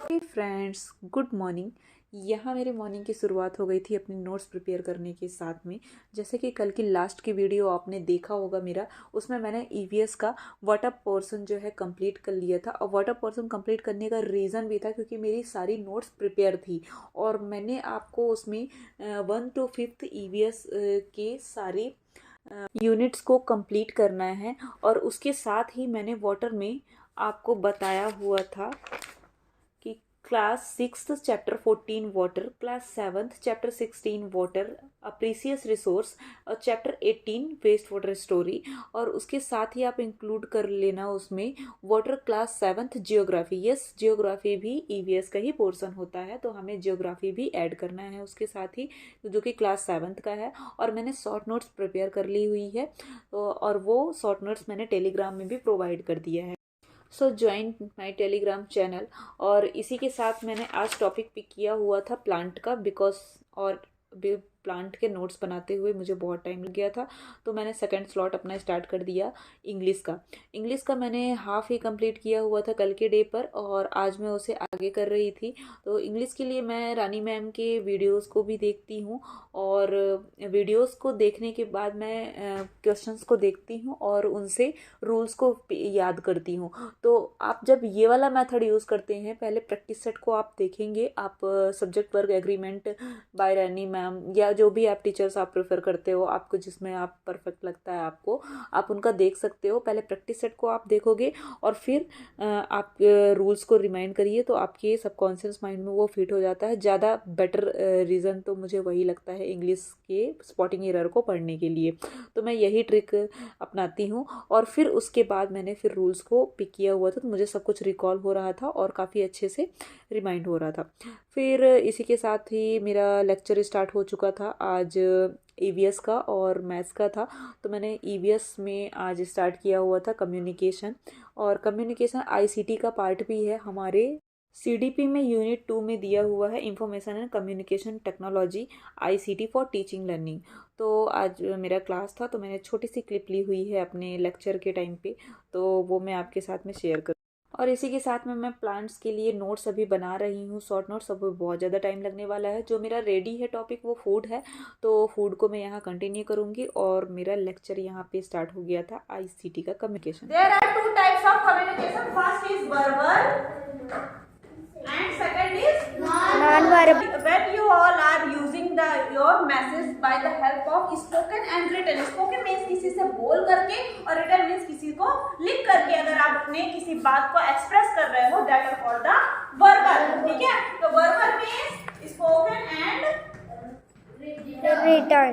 हे friends, good morning. यहाँ मेरे morning की शुरुआत हो गई थी अपनी नोट्स प्रिपेयर करने के साथ में। जैसे कि कल की लास्ट की वीडियो आपने देखा होगा मेरा, उसमें मैंने ईवीएस का वाटर पोर्शन जो है कंप्लीट कर लिया था। और वाटर पोर्शन कंप्लीट करने का रीज़न भी था क्योंकि मेरी सारी नोट्स प्रिपेयर थी और मैंने आपको उसमें 1 to 5th ईवीएस के सारे यूनिट्स को कंप्लीट करना है। और उसके साथ ही मैंने वाटर में आपको बताया हुआ था कि class 6th chapter 14 water, class 7th chapter 16 water a precious resource और चैप्टर 18 वेस्ट वाटर स्टोरी। और उसके साथ ही आप इंक्लूड कर लेना उसमें water class 7th geography. Yes, geography भी ईवीएस का ही पोर्शन होता है, तो हमें जियोग्राफी भी ऐड करना है उसके साथ ही, जो कि क्लास 7th का है। और मैंने शॉर्ट नोट्स प्रिपेयर कर ली हुई है, तो और वो शॉर्ट नोट्स मैंने टेलीग्राम में भी प्रोवाइड कर दिया है। सो ज्वाइन माई टेलीग्राम चैनल। और इसी के साथ मैंने आज टॉपिक पिक किया हुआ था प्लांट का, बिकॉज और प्लांट के नोट्स बनाते हुए मुझे बहुत टाइम लग गया था, तो मैंने सेकंड स्लॉट अपना स्टार्ट कर दिया इंग्लिश का। इंग्लिश का मैंने हाफ ही कंप्लीट किया हुआ था कल के डे पर, और आज मैं उसे आगे कर रही थी। तो इंग्लिश के लिए मैं रानी मैम के वीडियोस को भी देखती हूँ, और वीडियोस को देखने के बाद मैं क्वेश्चंस को देखती हूँ और उनसे रूल्स को याद करती हूँ। तो आप जब ये वाला मेथड यूज़ करते हैं, पहले प्रैक्टिस सेट को आप देखेंगे, आप सब्जेक्ट वर्क एग्रीमेंट बाय रानी मैम या जो भी आप टीचर्स आप प्रेफर करते हो, आपको जिसमें आप परफेक्ट लगता है आपको, आप उनका देख सकते हो। पहले प्रैक्टिस सेट को आप देखोगे और फिर आप रूल्स को रिमाइंड करिए, तो आपके सबकॉन्शियस माइंड में वो फिट हो जाता है। ज़्यादा बेटर रीज़न तो मुझे वही लगता है इंग्लिश के स्पॉटिंग एरर को पढ़ने के लिए। तो मैं यही ट्रिक अपनाती हूँ, और फिर उसके बाद मैंने फिर रूल्स को पिक किया हुआ था, तो मुझे सब कुछ रिकॉल हो रहा था और काफ़ी अच्छे से रिमाइंड हो रहा था। फिर इसी के साथ ही मेरा लेक्चर स्टार्ट हो चुका था आज ईवीएस का और मैथ्स का था। तो मैंने ईवीएस में आज स्टार्ट किया हुआ था कम्युनिकेशन, और कम्युनिकेशन आईसीटी का पार्ट भी है हमारे सीडीपी में। यूनिट 2 में दिया हुआ है information and communication technology ICT for teaching learning. तो आज मेरा क्लास था, तो मैंने छोटी सी क्लिप ली हुई है अपने लेक्चर के टाइम पे, तो वो मैं आपके साथ में शेयर करूँ। और इसी के साथ में मैं प्लांट्स के लिए नोट्स अभी बना रही हूँ, शॉर्ट नोट्स। अब बहुत ज़्यादा टाइम लगने वाला है। जो मेरा रेडी है टॉपिक वो फूड है, तो फूड को मैं यहाँ कंटिन्यू करूँगी। और मेरा लेक्चर यहाँ पे स्टार्ट हो गया था आईसीटी का communication. There are two types of communication. First is verbal and second is non-verbal. When you all are using your message by the help of spoken and written. Spoken means किसी से बोल करके, और written means किसी को लिख करके अगर आप अपने किसी बात को एक्सप्रेस कर रहे हो, that are called the verbal. ठीक है? तो verbal means spoken and written.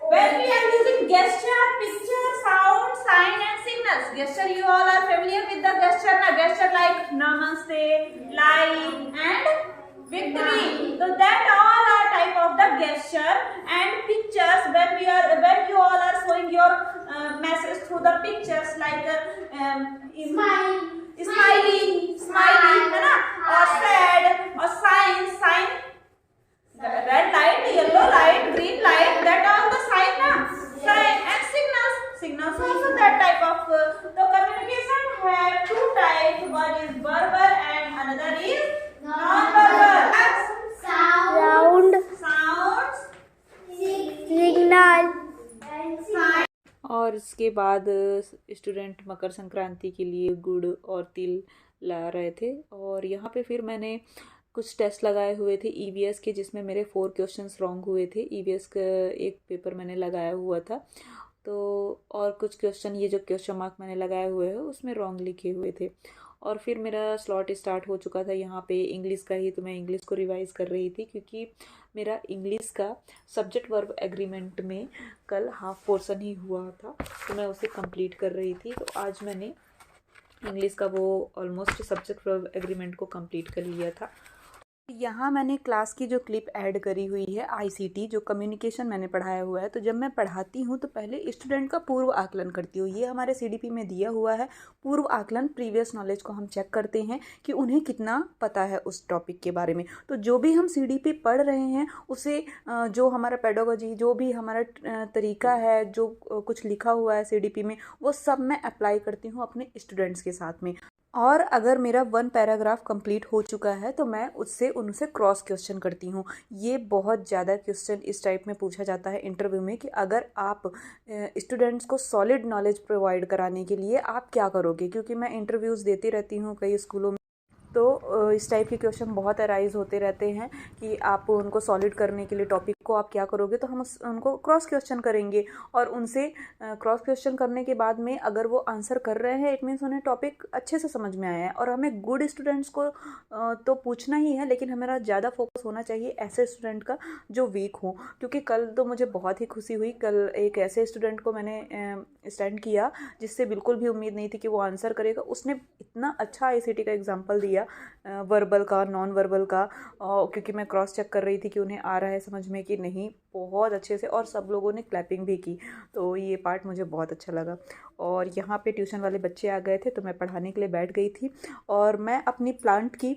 When we are using gesture, picture, sound, sign and signals. Gesture, you all are familiar with the gesture na? Gesture like namaste, like and victory. So that all are type of the gesture. And pictures, when you all are showing your message through the pictures like smiling है ना, और sad और sign, red light, yellow light, green light, that all the sign na, sign and signals also that type of. The communication have two types, one is verbal and another is non-verbal. Sound, signal and sign. और इसके बाद student Makar Sankranti के लिए गुड़ और तिल ला रहे थे, और यहाँ पे फिर मैंने कुछ टेस्ट लगाए हुए थे ईवीएस के, जिसमें मेरे 4 क्वेश्चंस रॉन्ग हुए थे। ईवीएस का एक पेपर मैंने लगाया हुआ था, तो और कुछ क्वेश्चन, ये जो क्वेश्चन मार्क मैंने लगाए हुए हैं उसमें रॉन्ग लिखे हुए थे। और फिर मेरा स्लॉट स्टार्ट हो चुका था यहाँ पे इंग्लिश का ही, तो मैं इंग्लिश को रिवाइज़ कर रही थी क्योंकि मेरा इंग्लिश का सब्जेक्ट वर्ब एग्रीमेंट में कल हाफ पोर्शन ही हुआ था, तो मैं उसे कंप्लीट कर रही थी। तो आज मैंने इंग्लिश का वो ऑलमोस्ट सब्जेक्ट वर्ब एग्रीमेंट को कंप्लीट कर लिया था। यहाँ मैंने क्लास की जो क्लिप ऐड करी हुई है आईसीटी, जो कम्युनिकेशन मैंने पढ़ाया हुआ है। तो जब मैं पढ़ाती हूँ तो पहले स्टूडेंट का पूर्व आकलन करती हूँ। ये हमारे सीडीपी में दिया हुआ है पूर्व आकलन, प्रीवियस नॉलेज को हम चेक करते हैं कि उन्हें कितना पता है उस टॉपिक के बारे में। तो जो भी हम सीडीपी पढ़ रहे हैं उसे, जो हमारा पेडागोजी, जो भी हमारा तरीका है, जो कुछ लिखा हुआ है सीडीपी में, वो सब मैं अप्लाई करती हूँ अपने स्टूडेंट्स के साथ में। और अगर मेरा वन पैराग्राफ कंप्लीट हो चुका है तो मैं उससे उनसे क्रॉस क्वेश्चन करती हूँ। ये बहुत ज़्यादा क्वेश्चन इस टाइप में पूछा जाता है इंटरव्यू में कि अगर आप स्टूडेंट्स को सॉलिड नॉलेज प्रोवाइड कराने के लिए आप क्या करोगे, क्योंकि मैं इंटरव्यूज़ देती रहती हूँ कई स्कूलों में। तो इस टाइप के क्वेश्चन बहुत अराइज होते रहते हैं कि आप उनको सॉलिड करने के लिए टॉपिक को आप क्या करोगे, तो हम उनको क्रॉस क्वेश्चन करेंगे और उनसे क्रॉस क्वेश्चन करने के बाद में अगर वो आंसर कर रहे हैं इट मीन्स उन्हें टॉपिक अच्छे से समझ में आया है। और हमें गुड स्टूडेंट्स को तो पूछना ही है, लेकिन हमारा ज़्यादा फोकस होना चाहिए ऐसे स्टूडेंट का जो वीक हो। क्योंकि कल तो मुझे बहुत ही खुशी हुई, कल एक ऐसे स्टूडेंट को मैंने स्टैंड किया जिससे बिल्कुल भी उम्मीद नहीं थी कि वो आंसर करेगा। उसने इतना अच्छा आईसीटी का एग्जाम्पल दिया, वर्बल का, नॉन वर्बल का, क्योंकि मैं क्रॉस चेक कर रही थी कि उन्हें आ रहा है समझ में कि नहीं, बहुत अच्छे से, और सब लोगों ने क्लैपिंग भी की। तो ये पार्ट मुझे बहुत अच्छा लगा। और यहाँ पे ट्यूशन वाले बच्चे आ गए थे तो मैं पढ़ाने के लिए बैठ गई थी और मैं अपनी प्लांट की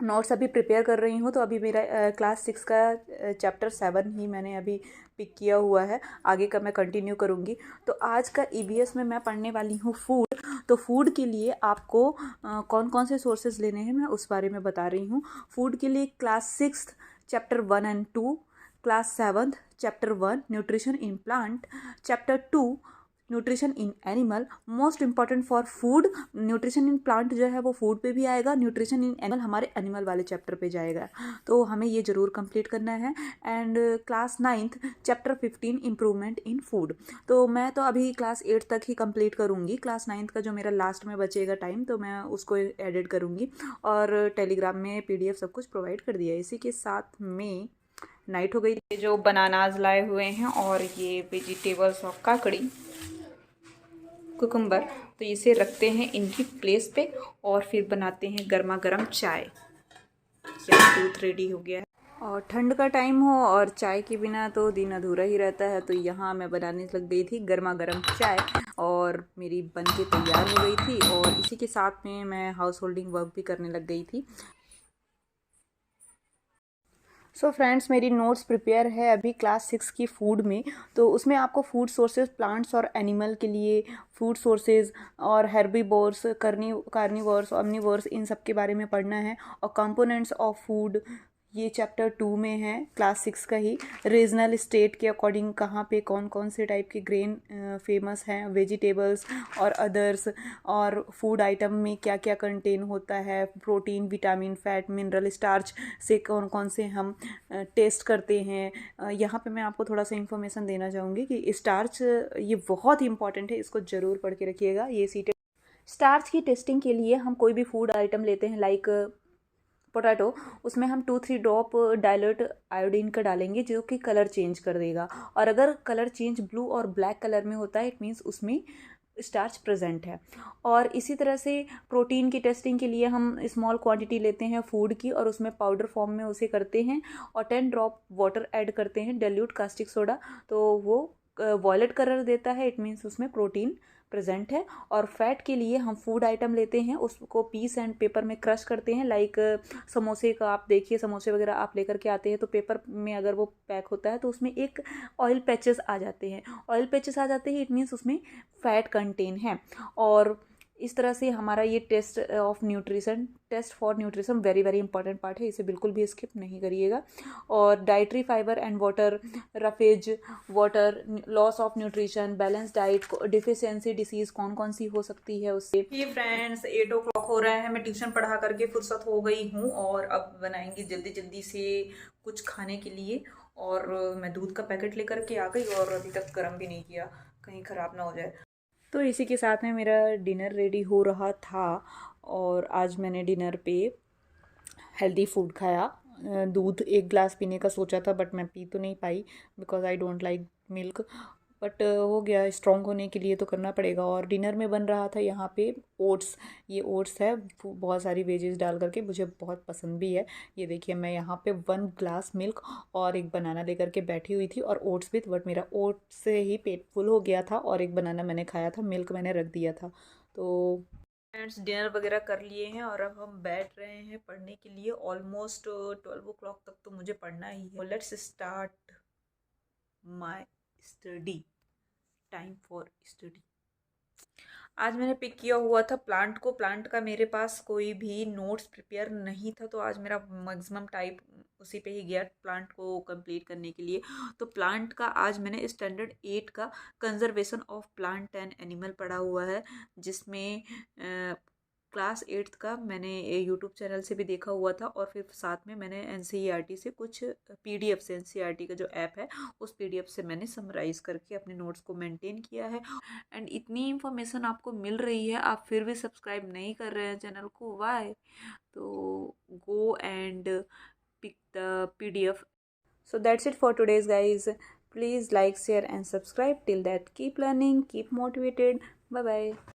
नोट्स अभी प्रिपेयर कर रही हूँ। तो अभी मेरा क्लास 6 का चैप्टर 7 ही मैंने अभी पिक किया हुआ है, आगे का मैं कंटिन्यू करूँगी। तो आज का ईवीएस में मैं पढ़ने वाली हूँ फूड। तो फूड के लिए आपको कौन कौन से सोर्सेज लेने हैं मैं उस बारे में बता रही हूँ। फूड के लिए class 6 chapter 1 and 2, class 7 chapter 1 nutrition in plant, chapter 2 nutrition in animal, most important for food. Nutrition in plant जो है वो फूड पे भी आएगा, न्यूट्रिशन इन एनिमल हमारे एनिमल वाले चैप्टर पे जाएगा। तो हमें ये ज़रूर कंप्लीट करना है। And class 9 chapter 15 improvement in food. तो मैं तो अभी क्लास 8 तक ही कंप्लीट करूँगी। क्लास 9 का जो मेरा लास्ट में बचेगा टाइम तो मैं उसको एडिट करूँगी और टेलीग्राम में PDF सब कुछ प्रोवाइड कर दिया है। इसी के साथ में नाइट हो गई। ये जो बनानाज लाए हुए हैं और ये वेजिटेबल्स और काकड़ी, कुकुम्बर, तो इसे रखते हैं इनकी प्लेस पे और फिर बनाते हैं गर्मा गर्म चाय। यहाँ दूध रेडी हो गया है और ठंड का टाइम हो और चाय के बिना तो दिन अधूरा ही रहता है। तो यहाँ मैं बनाने लग गई थी गर्मा गर्म चाय और मेरी बन के तैयार हो गई थी। और इसी के साथ में मैं हाउस होल्डिंग वर्क भी करने लग गई थी। सो फ्रेंड्स, मेरी नोट्स प्रिपेयर है अभी क्लास 6 की फूड में। तो उसमें आपको फूड सोर्सेज प्लांट्स और एनिमल के लिए फूड सोर्सेज और हेर्बीवोर्स, कार्निवोर्स, ओमनिवोर्स, इन सब के बारे में पढ़ना है। और कंपोनेंट्स ऑफ फूड ये चैप्टर 2 में है, क्लास 6 का ही। रीजनल स्टेट के अकॉर्डिंग कहाँ पे कौन कौन से टाइप के ग्रेन फेमस हैं, वेजिटेबल्स और अदर्स, और फूड आइटम में क्या क्या कंटेन होता है, protein, vitamin, fat, mineral, starch से कौन कौन से हम टेस्ट करते हैं। यहाँ पे मैं आपको थोड़ा सा इन्फॉर्मेशन देना चाहूँगी कि स्टार्च ये बहुत ही इंपॉर्टेंट है, इसको ज़रूर पढ़ के रखिएगा। ये सीटें स्टार्च की टेस्टिंग के लिए हम कोई भी फूड आइटम लेते हैं लाइक पोटैटो, उसमें हम 2-3 ड्रॉप डाइल्यूट आयोडीन का डालेंगे जो कि कलर चेंज कर देगा। और अगर कलर चेंज ब्लू और ब्लैक कलर में होता है इट मीन्स उसमें स्टार्च प्रेजेंट है। और इसी तरह से प्रोटीन की टेस्टिंग के लिए हम स्मॉल क्वांटिटी लेते हैं फूड की और उसमें पाउडर फॉर्म में उसे करते हैं और 10 ड्रॉप वाटर ऐड करते हैं, डाइल्यूट कास्टिक सोडा, तो वो वॉयलेट कलर देता है, इट मीन्स उसमें प्रोटीन प्रेजेंट है। और फैट के लिए हम फूड आइटम लेते हैं, उसको पीस एंड पेपर में क्रश करते हैं। लाइक समोसे का आप देखिए, समोसे वगैरह आप लेकर के आते हैं तो पेपर में अगर वो पैक होता है तो उसमें एक ऑयल पैचेस आ जाते हैं। ऑयल पैचेस आ जाते हैं इट मीन्स उसमें फैट कंटेन है। और इस तरह से हमारा ये test for nutrition very very important part है, इसे बिल्कुल भी स्किप नहीं करिएगा। और dietary fibre and water, roughage, water, loss of nutrition, balance diet, deficiency disease कौन कौन सी हो सकती है उससे। ये फ्रेंड्स 8 o'clock हो रहा है, मैं ट्यूशन पढ़ा करके फुर्सत हो गई हूँ और अब बनाएंगे जल्दी जल्दी से कुछ खाने के लिए। और मैं दूध का पैकेट लेकर के आ गई और अभी तक गर्म भी नहीं किया, कहीं ख़राब ना हो जाए। तो इसी के साथ में मेरा डिनर रेडी हो रहा था और आज मैंने डिनर पे हेल्दी फूड खाया। दूध 1 ग्लास पीने का सोचा था बट मैं पी तो नहीं पाई because I don't like milk, but हो गया, स्ट्रॉन्ग होने के लिए तो करना पड़ेगा। और डिनर में बन रहा था यहाँ पे ओट्स। ये ओट्स है बहुत सारी वेजेस डाल करके, मुझे बहुत पसंद भी है। ये देखिए मैं यहाँ पे 1 ग्लास मिल्क और एक बनाना लेकर के बैठी हुई थी और ओट्स भी, बट मेरा ओट्स से ही पेट फुल हो गया था और एक बनाना मैंने खाया था, मिल्क मैंने रख दिया था। तो फ्रेंड्स डिनर वगैरह कर लिए हैं और अब हम बैठ रहे हैं पढ़ने के लिए। ऑलमोस्ट 12 o'clock तक तो मुझे पढ़ना ही है। Let's start my study, time for study. आज मैंने पिक किया हुआ था प्लांट को। प्लांट का मेरे पास कोई भी नोट्स प्रिपेयर नहीं था, तो आज मेरा मैक्सिमम टाइम उसी पे ही गया प्लांट को कंप्लीट करने के लिए। तो प्लांट का आज मैंने स्टैंडर्ड 8 का conservation of plant and animal पढ़ा हुआ है, जिसमें क्लास 8th का मैंने यूट्यूब चैनल से भी देखा हुआ था, और फिर साथ में मैंने एनसीईआरटी से कुछ पीडीएफ से, एनसीईआरटी का जो ऐप है उस पीडीएफ से मैंने समराइज करके अपने नोट्स को मेंटेन किया है। एंड इतनी इन्फॉर्मेशन आपको मिल रही है, आप फिर भी सब्सक्राइब नहीं कर रहे हैं चैनल को, वाई? तो go and pick the PDF. So that's it for today's guys. Please like, share and subscribe. Till that, keep learning, keep motivated. Bye bye.